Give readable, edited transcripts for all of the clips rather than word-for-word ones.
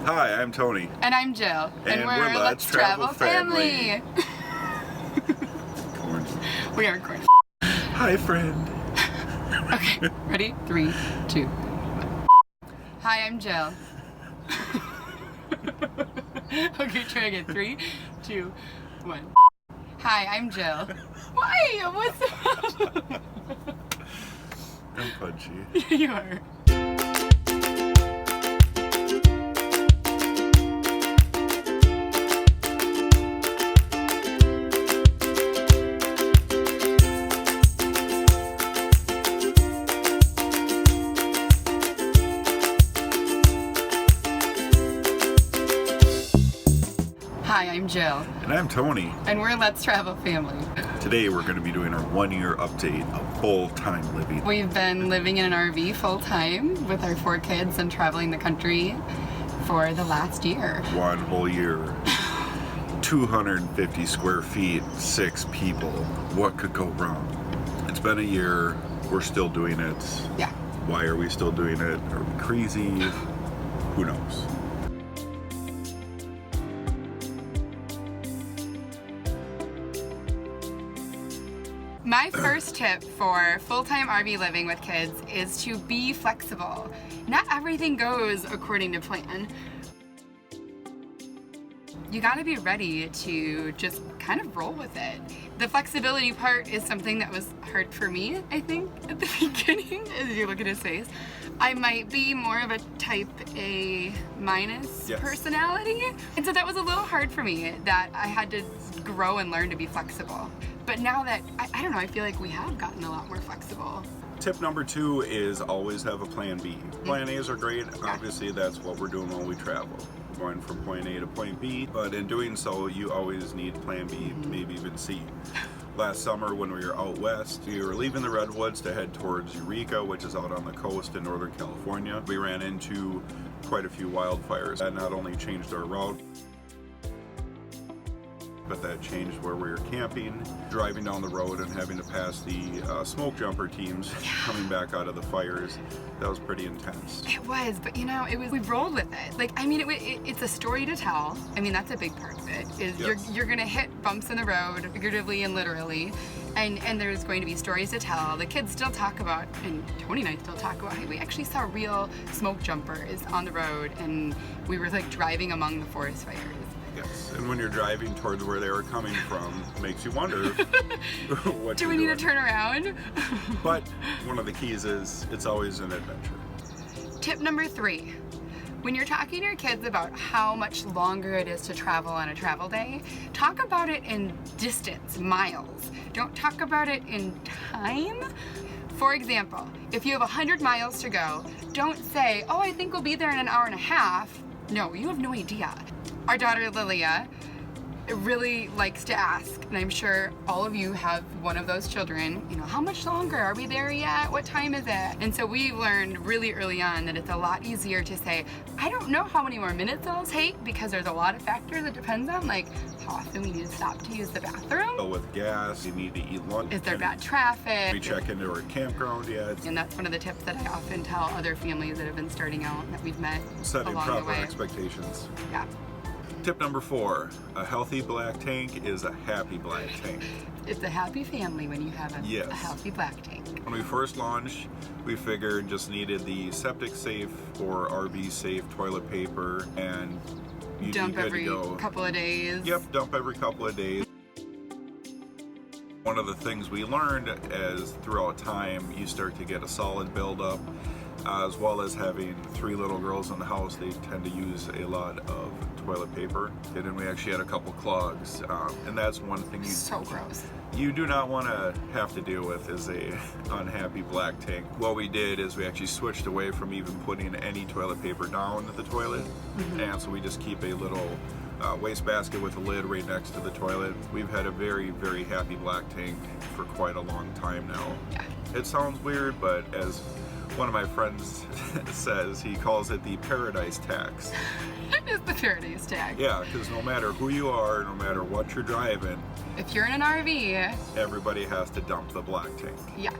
Hi, I'm Tony. And I'm Jill. And we're Let's Travel Family. Corn. We are corn. Hi, friend. Okay, ready? 3, 2. Hi, I'm Jill. Okay, try again. 3, 2, 1. Hi, I'm Jill. Why? What's the I'm punchy. You are. Hi, I'm Jill. And I'm Tony. And we're Let's Travel Family. Today we're going to be doing our 1-year update of full-time living. We've been living in an RV full-time with our 4 kids and traveling the country for the last year. 1 whole year. 250 square feet, 6 people. What could go wrong? It's been a year. We're still doing it. Yeah. Why are we still doing it? Are we crazy? Who knows? My first tip for full-time RV living with kids is to be flexible. Not everything goes according to plan. You gotta be ready to just kind of roll with it. The flexibility part is something that was hard for me, I think, at the beginning, as you look at his face. I might be more of a type A minus personality. And so that was a little hard for me, that I had to grow and learn to be flexible. But now that, I don't know, I feel like we have gotten a lot more flexible. Tip number 2 is always have a plan B. Plan A's are great. Obviously, that's what we're doing while we travel. We're going from point A to point B, but in doing so, you always need plan B, maybe even C. Last summer when we were out west, we were leaving the Redwoods to head towards Eureka, which is out on the coast in Northern California. We ran into quite a few wildfires. That not only changed our route, but that changed where we were camping, driving down the road and having to pass the smoke jumper teams coming back out of the fires. That was pretty intense. It was, but you know, we rolled with it. Like, I mean, it's a story to tell. I mean, that's a big part of it, is you're gonna hit bumps in the road, figuratively and literally, and there's going to be stories to tell. The kids still talk about, and Tony and I still talk about, hey, we actually saw real smoke jumpers on the road, and we were like driving among the forest fires. Yes, and when you're driving towards where they were coming from, makes you wonder what do we need to turn around? But one of the keys is it's always an adventure. Tip number 3. When you're talking to your kids about how much longer it is to travel on a travel day, talk about it in distance, miles. Don't talk about it in time. For example, if you have 100 miles to go, don't say, oh, I think we'll be there in an hour and a half. No, you have no idea. Our daughter Lilia really likes to ask, and I'm sure all of you have one of those children, you know, how much longer? Are we there yet? What time is it? And so we learned really early on that it's a lot easier to say, I don't know how many more minutes it'll take, because there's a lot of factors it depends on, like how often we need to stop to use the bathroom. So with gas, you need to eat lunch. Is there bad traffic? We check into our campground yet? And that's one of the tips that I often tell other families that have been starting out that we've met Setting along the proper way. Expectations. Yeah. Tip number 4, a healthy black tank is a happy black tank. It's a happy family when you have a healthy black tank. When we first launched, we figured just needed the septic safe or RV safe toilet paper, and you'd dump be good every to go. Couple of days. Yep, dump every couple of days. One of the things we learned as throughout time, you start to get a solid buildup. As well as having 3 little girls in the house, they tend to use a lot of toilet paper. And then we actually had a couple clogs, and that's one thing you do not want to have to deal with is a unhappy black tank. What we did is we actually switched away from even putting any toilet paper down the toilet, and so we just keep a little wastebasket with a lid right next to the toilet. We've had a very, very happy black tank for quite a long time now. Yeah. It sounds weird, but as one of my friends says, he calls it the paradise tax. It is the paradise tax. Yeah, because no matter who you are, no matter what you're driving, if you're in an RV, everybody has to dump the black tank. Yeah.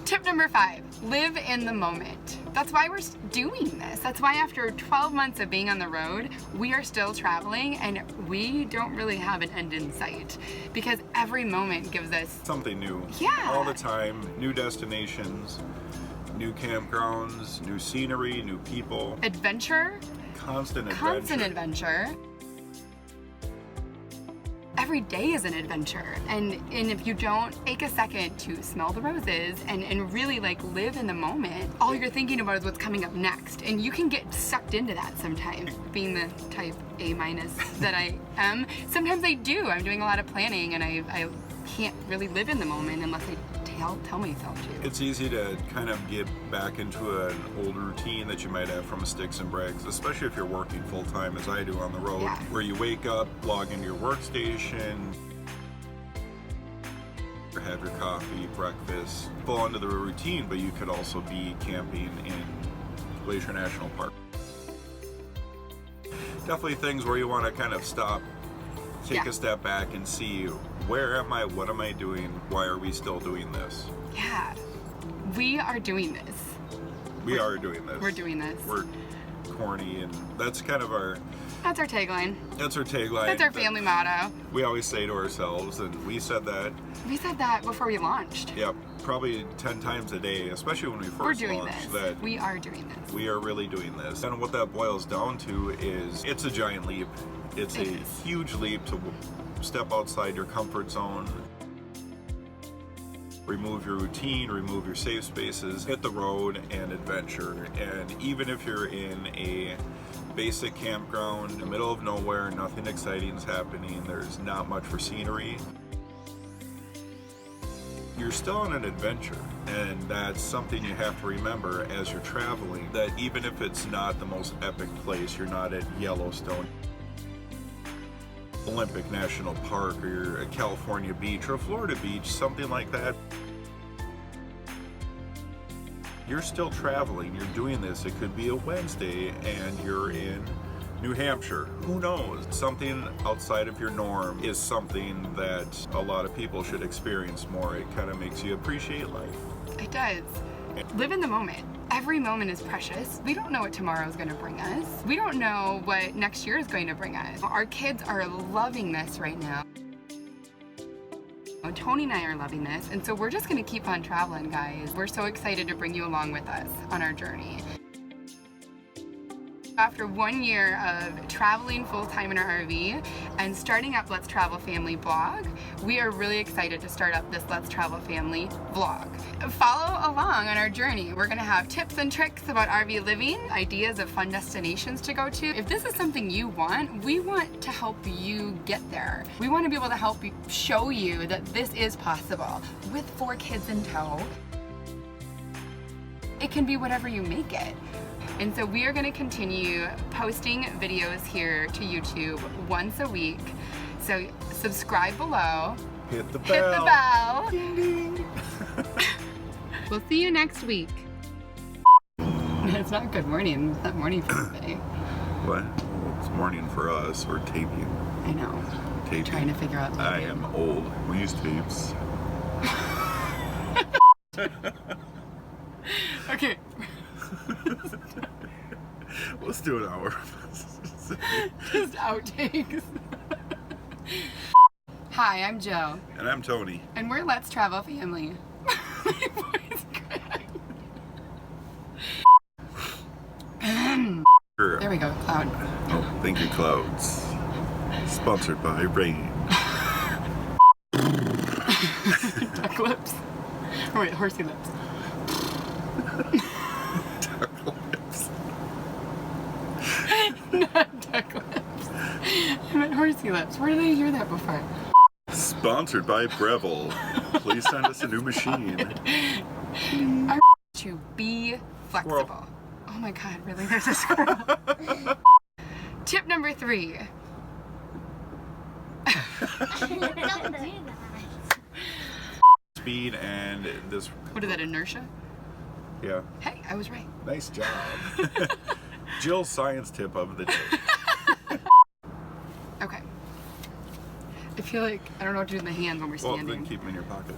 Tip Tip number 5, live in the moment. That's why we're doing this. That's why after 12 months of being on the road, we are still traveling and we don't really have an end in sight because every moment gives us something new. Yeah. All the time, new destinations, new campgrounds, new scenery, new people. Adventure. Constant adventure. Every day is an adventure, and if you don't take a second to smell the roses and really like live in the moment, all you're thinking about is what's coming up next, and you can get sucked into that sometimes. Being the type A- that I am, sometimes I do. I'm doing a lot of planning and I can't really live in the moment unless I tell myself to. It's easy to kind of get back into an old routine that you might have from a sticks and bricks, especially if you're working full-time as I do on the road, Yeah. where you wake up, log into your workstation, have your coffee, breakfast, fall into the routine, but you could also be camping in Glacier National Park. Definitely things where you want to kind of stop, take Yeah. a step back and see, where am I, what am I doing, why are we still doing this? Yeah, we are doing this. We are doing this. We're doing this. We're corny, and that's kind of our... That's our tagline. That's our tagline. That's our family motto. We always say to ourselves, and we said that, We said that before we launched. yep, probably 10 times a day, especially when we We're first doing launched, this. that We are doing this. we are really doing this. And what that boils down to is, it's a giant leap. It's It a is. huge leap to step outside your comfort zone, remove your routine, remove your safe spaces, hit the road and adventure. And even if you're in a basic campground in the middle of nowhere, nothing exciting is happening, there's not much for scenery, you're still on an adventure. And that's something you have to remember as you're traveling, that even if it's not the most epic place, you're not at Yellowstone, Olympic National Park, or you're at California Beach or Florida Beach, something like that. You're still traveling, you're doing this. It could be a Wednesday and you're in New Hampshire. Who knows? Something outside of your norm is something that a lot of people should experience more. It kind of makes you appreciate life. It does. Live in the moment. Every moment is precious. We don't know what tomorrow is going to bring us. We don't know what next year is going to bring us. Our kids are loving this right now. Tony and I are loving this, and so we're just going to keep on traveling, guys. We're so excited to bring you along with us on our journey. After 1 year of traveling full-time in our RV and starting up Let's Travel Family blog, we are really excited to start up this Let's Travel Family vlog. Follow along on our journey. We're gonna have tips and tricks about RV living, ideas of fun destinations to go to. If this is something you want, we want to help you get there. We want to be able to help you, show you that this is possible with 4 kids in tow. It can be whatever you make it. And so we are going to continue posting videos here to YouTube once a week. So subscribe below. Hit the bell. Hit the bell. Ding, ding. We'll see you next week. It's not good morning. It's not morning for everybody. What? It's morning for us. We're taping. I know. Taping. Trying to figure out. I am old. We use tapes. Okay. Let's do an hour. Just outtakes. Hi, I'm Joe. And I'm Tony. And we're Let's Travel Family. My voice cracked. There we go, cloud. Oh, thank you, clouds. Sponsored by rain. Duck lips. Oh wait, horsey lips. Duck lips. Not duck lips. I meant horsey lips. Where did I hear that before? Sponsored by Breville. Please send us a new machine. To be flexible. Squirrel. Oh my god, really? There's a squirrel. Tip number 3. Don't do that. Speed and this. What is that, inertia? Yeah. Hey, I was right. Nice job. Jill's science tip of the day. Okay. I feel like I don't know what to do with my hands when we're Well, standing. then keep them in your pocket.